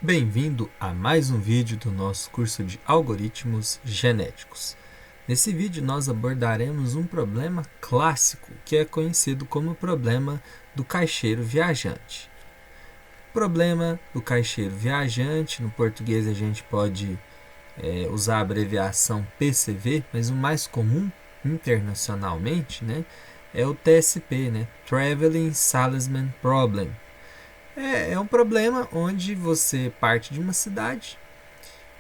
Bem-vindo a mais um vídeo do nosso curso de Algoritmos Genéticos. Nesse vídeo nós abordaremos um problema clássico que é conhecido como o problema do caixeiro viajante. O problema do caixeiro viajante, no português a gente pode usar a abreviação PCV, mas o mais comum internacionalmente, é o TSP, Traveling Salesman Problem. É um problema onde você parte de uma cidade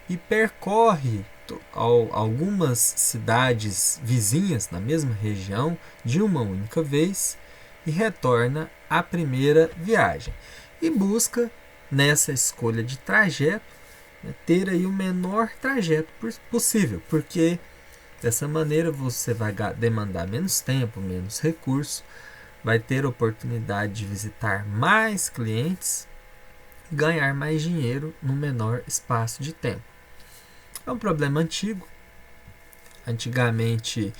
e percorre algumas cidades vizinhas na mesma região de uma única vez e retorna à primeira viagem. E busca, nessa escolha de trajeto, ter aí o menor trajeto possível, porque dessa maneira você vai demandar menos tempo, menos recurso, vai ter oportunidade de visitar mais clientes e ganhar mais dinheiro no menor espaço de tempo. É um problema antigo. Antigamente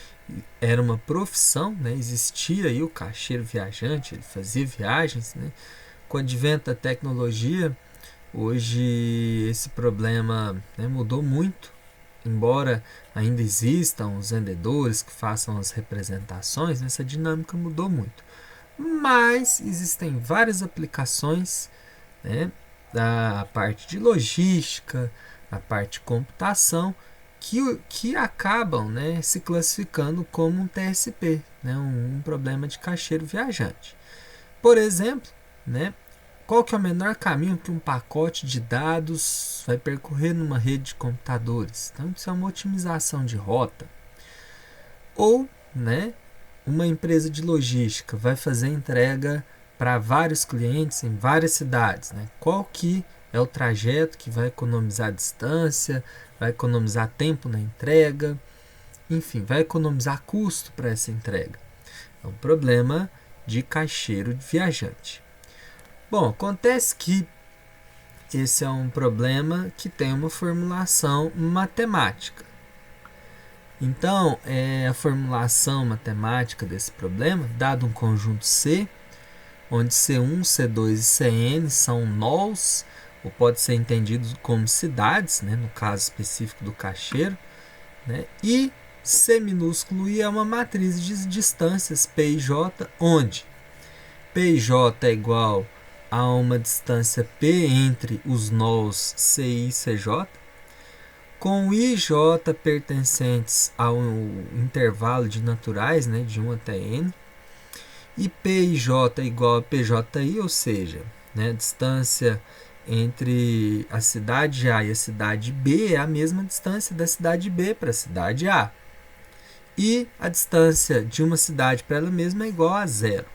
era uma profissão, existia aí o caixeiro viajante, ele fazia viagens. Com o advento da tecnologia, hoje esse problema mudou muito. Embora ainda existam os vendedores que façam as representações, essa dinâmica mudou muito. Mas existem várias aplicações, da parte de logística, a parte de computação, que acabam se classificando como um TSP, um problema de caixeiro viajante. Por exemplo, qual que é o menor caminho que um pacote de dados vai percorrer numa rede de computadores? Então, isso é uma otimização de rota. Ou, uma empresa de logística vai fazer entrega para vários clientes em várias cidades. Qual que é o trajeto que vai economizar distância, vai economizar tempo na entrega, enfim, vai economizar custo para essa entrega. É um problema de caixeiro viajante. Bom, acontece que esse é um problema que tem uma formulação matemática. Então, a formulação matemática desse problema, dado um conjunto C, onde C1, C2 e Cn são nós, ou pode ser entendido como cidades, no caso específico do caixeiro, e C minúsculo I é uma matriz de distâncias P e J, onde PJ é igual a uma distância P entre os nós CI e CJ, com IJ pertencentes ao intervalo de naturais, de 1 até N, e PIJ é igual a PJI, ou seja, a distância entre a cidade A e a cidade B é a mesma distância da cidade B para a cidade A. E a distância de uma cidade para ela mesma é igual a zero.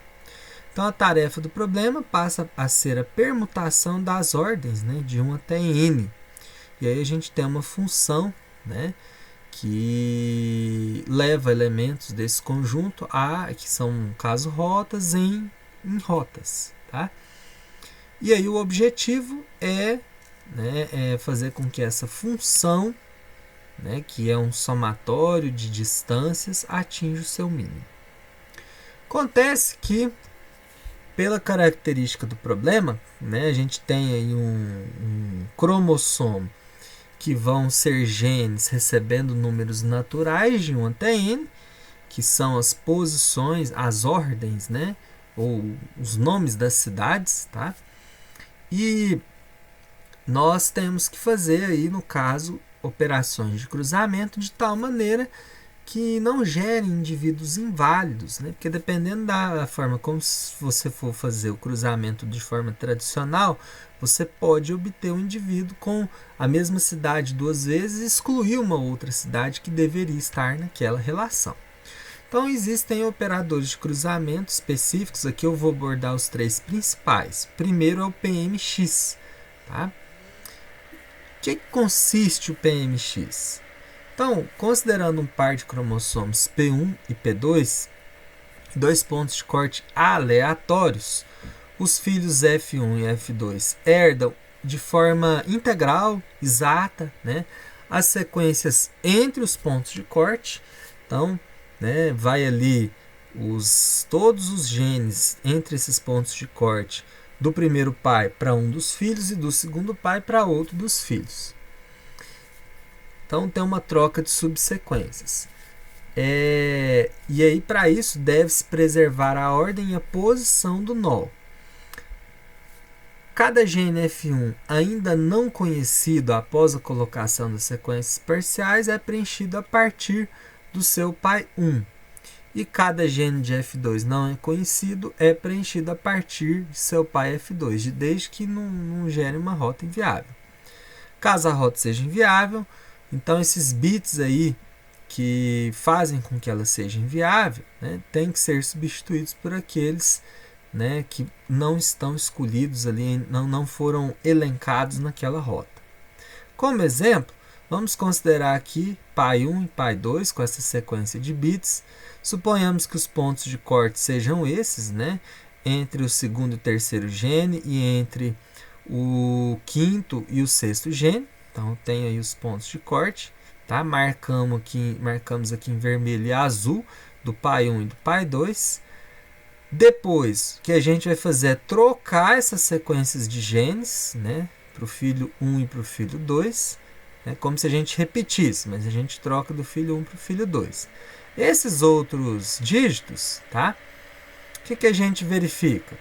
Então, a tarefa do problema passa a ser a permutação das ordens, de 1 até N. E aí a gente tem uma função, que leva elementos desse conjunto A, que são, no caso, rotas, em rotas. Tá? E aí o objetivo é fazer com que essa função, que é um somatório de distâncias, atinja o seu mínimo. Acontece que, pela característica do problema, a gente tem aí um cromossomo que vão ser genes recebendo números naturais de 1 até N, que são as posições, as ordens, ou os nomes das cidades, tá? E nós temos que fazer aí, no caso, operações de cruzamento de tal maneira que não gerem indivíduos inválidos, porque dependendo da forma como você for fazer o cruzamento de forma tradicional, você pode obter um indivíduo com a mesma cidade duas vezes e excluir uma outra cidade que deveria estar naquela relação. Então, existem operadores de cruzamento específicos. Aqui eu vou abordar os três principais. Primeiro é o PMX. Tá? O que consiste o PMX? Então, considerando um par de cromossomos P1 e P2, dois pontos de corte aleatórios, os filhos F1 e F2 herdam de forma integral, exata, as sequências entre os pontos de corte. Então, vai ali todos os genes entre esses pontos de corte do primeiro pai para um dos filhos e do segundo pai para outro dos filhos. Então tem uma troca de subsequências. E aí, para isso, deve-se preservar a ordem e a posição do nó. Cada gene F1 ainda não conhecido após a colocação das sequências parciais é preenchido a partir do seu pai 1. E cada gene de F2 não é conhecido é preenchido a partir de seu pai F2, desde que não gere uma rota inviável. Caso a rota seja inviável, então esses bits aí que fazem com que ela seja inviável, né, tem que ser substituídos por aqueles, né, que não estão escolhidos ali, não foram elencados naquela rota. Como exemplo, vamos considerar aqui pai 1 e pai 2 com essa sequência de bits. Suponhamos que os pontos de corte sejam esses, né, entre o segundo e o terceiro gene e entre o quinto e o sexto gene. Então tem aí os pontos de corte. Tá? Marcamos aqui em vermelho e azul do pai 1 e do pai 2. Depois, o que a gente vai fazer é trocar essas sequências de genes, né, para o filho 1 e para o filho 2. Né, como se a gente repetisse, mas a gente troca do filho 1 para o filho 2. Esses outros dígitos, tá? O que a gente verifica?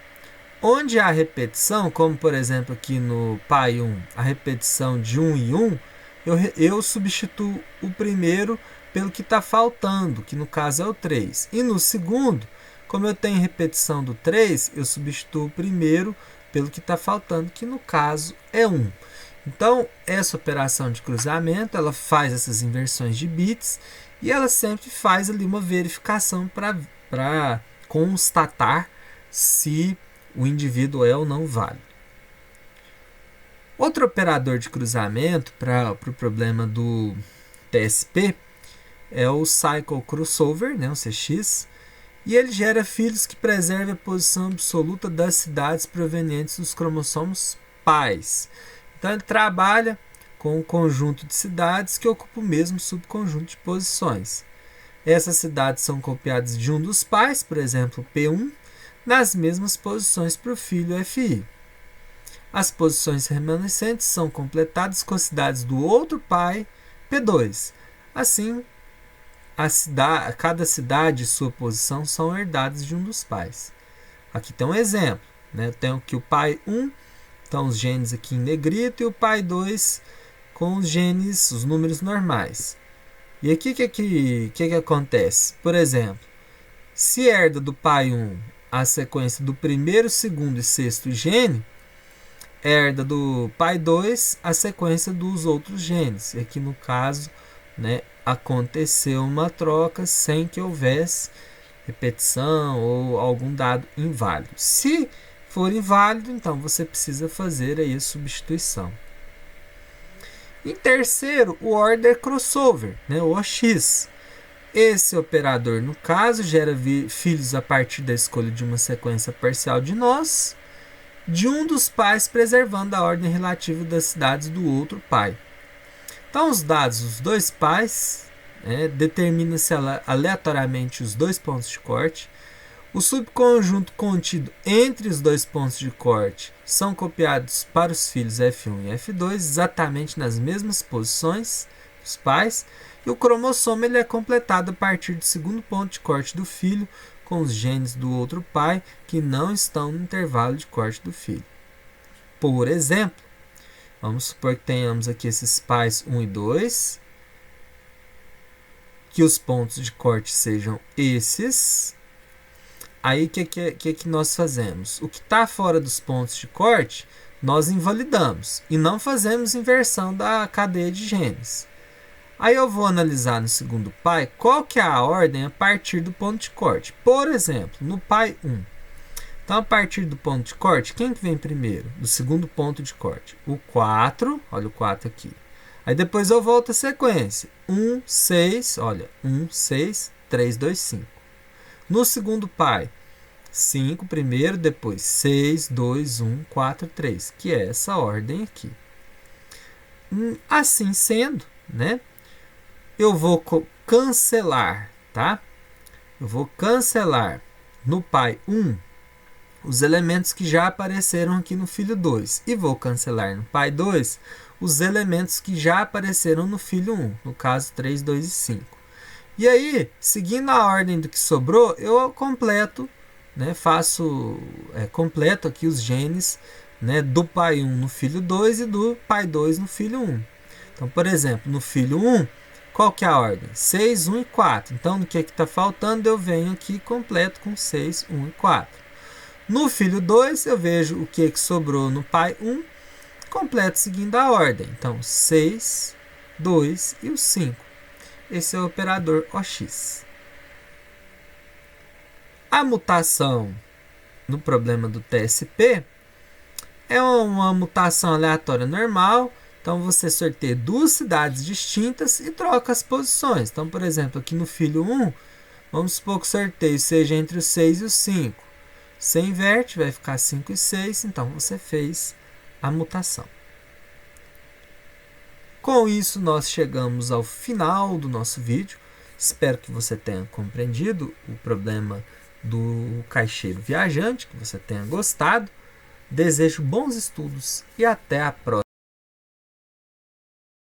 Onde há repetição, como por exemplo aqui no pai 1, a repetição de 1 e 1, eu substituo o primeiro pelo que está faltando, que no caso é o 3. E no segundo, como eu tenho repetição do 3, eu substituo o primeiro pelo que está faltando, que no caso é 1. Então, essa operação de cruzamento, ela faz essas inversões de bits e ela sempre faz ali uma verificação para constatar se o indivíduo é ou não válido. Outro operador de cruzamento para o problema do TSP é o Cycle Crossover, né, o CX, e ele gera filhos que preservem a posição absoluta das cidades provenientes dos cromossomos pais. Então ele trabalha com um conjunto de cidades que ocupa o mesmo subconjunto de posições. Essas cidades são copiadas de um dos pais, por exemplo, P1, nas mesmas posições para o filho FI. As posições remanescentes são completadas com as cidades do outro pai, P2. Assim, cada cidade e sua posição são herdadas de um dos pais. Aqui tem um exemplo. Né? Eu tenho aqui o pai 1, então os genes aqui em negrito, e o pai 2 com os genes, os números normais. E aqui o que acontece? Por exemplo, se herda do pai 1 a sequência do primeiro, segundo e sexto gene, herda do pai 2 a sequência dos outros genes. E aqui no caso, né, aconteceu uma troca sem que houvesse repetição ou algum dado inválido. Se for inválido, então você precisa fazer aí a substituição. Em terceiro, o Order Crossover, né, o OX. Esse operador, no caso, gera filhos a partir da escolha de uma sequência parcial de nós, de um dos pais preservando a ordem relativa das cidades do outro pai. Então, os dados dos dois pais, determina-se aleatoriamente os dois pontos de corte. O subconjunto contido entre os dois pontos de corte são copiados para os filhos F1 e F2, exatamente nas mesmas posições dos pais. E o cromossomo ele é completado a partir do segundo ponto de corte do filho, com os genes do outro pai que não estão no intervalo de corte do filho. Por exemplo, vamos supor que tenhamos aqui esses pais 1 e 2, que os pontos de corte sejam esses. Aí o que nós fazemos? O que está fora dos pontos de corte, nós invalidamos e não fazemos inversão da cadeia de genes. Aí eu vou analisar no segundo pai qual que é a ordem a partir do ponto de corte. Por exemplo, no pai 1. Então, a partir do ponto de corte, quem que vem primeiro? Do segundo ponto de corte. O 4, olha o 4 aqui. Aí depois eu volto a sequência. 1, 6, olha, 1, 6, 3, 2, 5. No segundo pai, 5 primeiro, depois 6, 2, 1, 4, 3. Que é essa ordem aqui. Assim sendo, né? Eu vou cancelar, tá? Eu vou cancelar no pai 1 os elementos que já apareceram aqui no filho 2. E vou cancelar no pai 2 os elementos que já apareceram no filho 1, no caso 3, 2 e 5. E aí, seguindo a ordem do que sobrou, eu completo, né, completo aqui os genes, né, do pai 1 no filho 2 e do pai 2 no filho 1. Então, por exemplo, no filho 1, qual que é a ordem? 6, 1 e 4. Então, no que está faltando, eu venho aqui e completo com 6, 1 e 4. No filho 2, eu vejo o que sobrou no pai 1, completo seguindo a ordem. Então, 6, 2 e o 5. Esse é o operador OX. A mutação no problema do TSP é uma mutação aleatória normal. Então, você sorteia duas cidades distintas e troca as posições. Então, por exemplo, aqui no filho 1, vamos supor que o sorteio seja entre o 6 e o 5. Você inverte, vai ficar 5 e 6. Então, você fez a mutação. Com isso, nós chegamos ao final do nosso vídeo. Espero que você tenha compreendido o problema do caixeiro viajante, que você tenha gostado. Desejo bons estudos e até a próxima.